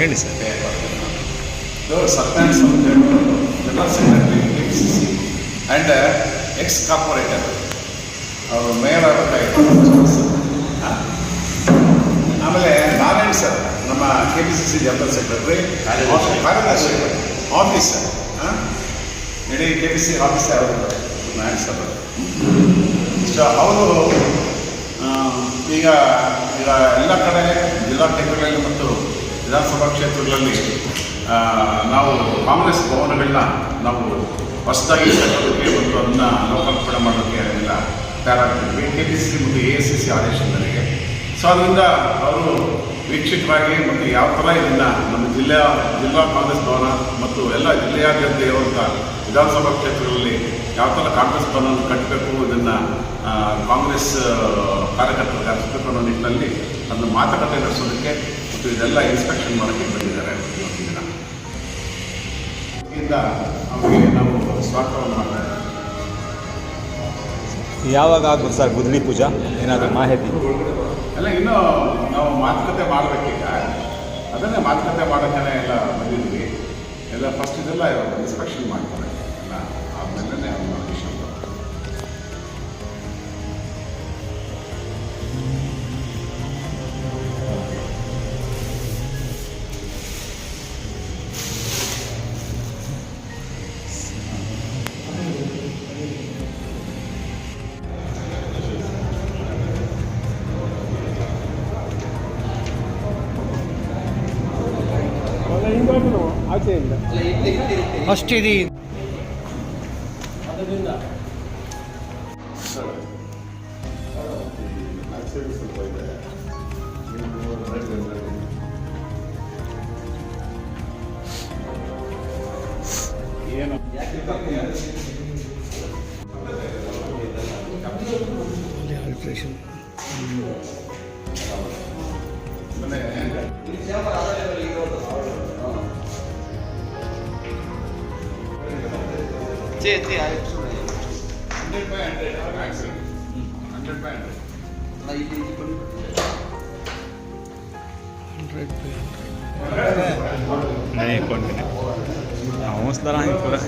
ಹೇಳಿ sir. Satyanarayana Swamy general secretary KPCC and ex corporator ಅವರು mayor ಆಮೇಲೆ ನಾರಾಯಣ್ ಸರ್ ನಮ್ಮ KPCC ಜನರಲ್ ಸೆಕ್ರೆಟರಿ ಕಾರ್ಯದರ್ಶಿ ಆಫೀಸರ್ ಇಡೀ KPCC ಆಫೀಸರ್ ಅವರು ನಾರಾಯಣ್ ಸರ್ ಅವರು ಈಗ ಎಲ್ಲ ಕಡೆ ಜಿಲ್ಲಾ ಕೇಂದ್ರಗಳಲ್ಲಿ ಮತ್ತು ವಿಧಾನಸಭಾ ಕ್ಷೇತ್ರಗಳಲ್ಲಿ ನಾವು ಕಾಂಗ್ರೆಸ್ ಭವನಗಳನ್ನ ನಾವು ಹೊಸದಾಗಿ ಕಟ್ಟೋದಕ್ಕೆ ಮತ್ತು ಅದನ್ನು ಲೋಕಾರ್ಪಣೆ ಮಾಡೋಕ್ಕೆ ಎಲ್ಲ ತಯಾರಾಗ್ತಿದ್ವಿ KPCC ಮತ್ತು AICC ಆದೇಶದವರೆಗೆ. ಸೊ ಅದರಿಂದ ಅವರು ವೀಕ್ಷಕರಾಗಿ ಮತ್ತು ಯಾವ ಥರ ಇದನ್ನು ನಮ್ಮ ಜಿಲ್ಲಾ ಕಾಂಗ್ರೆಸ್ ಭವನ ಮತ್ತು ಎಲ್ಲ ಜಿಲ್ಲೆಯಾದ್ಯಂತ ಇರುವಂಥ ವಿಧಾನಸಭಾ ಕ್ಷೇತ್ರಗಳಲ್ಲಿ ಯಾವ ಥರ ಕಾಂಗ್ರೆಸ್ ಭವನ ಕಟ್ಟಬೇಕು, ಇದನ್ನು ಕಾಂಗ್ರೆಸ್ ಕಾರ್ಯಕರ್ತರಿಗೆ ಹಚ್ಚಬೇಕು ಅನ್ನೋ ನಿಟ್ಟಿನಲ್ಲಿ ಅದನ್ನು ಮಾತುಕತೆ ನಡೆಸೋದಕ್ಕೆ ಮತ್ತು ಇದೆಲ್ಲ ಇನ್ಸ್ಪೆಕ್ಷನ್ ಮಾಡೋಕ್ಕೆ ಬಂದಿದ್ದಾರೆ ಇವತ್ತಿನ ದಿನ. ಇಂದ ಅವರಿಗೆ ನಾವು ಸ್ವಾಗತವನ್ನು ಮಾಡ್ತಾ ಇದ್ದೀವಿ. ಯಾವಾಗ ಆಗ್ಬೋದು ಸರ್ ಗುದ್ಲಿ ಪೂಜಾ? ಏನಾದರೂ ಮಾಹಿತಿ ಎಲ್ಲ ಇನ್ನೂ ನಾವು ಮಾತುಕತೆ ಮಾಡಬೇಕೀಗ. ಅದನ್ನೇ ಮಾತುಕತೆ ಮಾಡೋಕ್ಕೆ ಎಲ್ಲ ಬಂದಿದ್ವಿ. ಎಲ್ಲ ಫಸ್ಟ್ ಇದೆಲ್ಲ ಇನ್ಸ್ಪೆಕ್ಷನ್ ಮಾಡ್ತಾರೆ ಎಲ್ಲ ಆದಮೇಲೆ ಅವ್ರು ವಿಷಯ. ಅಷ್ಟಿದೆ. ಏನು नहीं कौन हौसला पूरा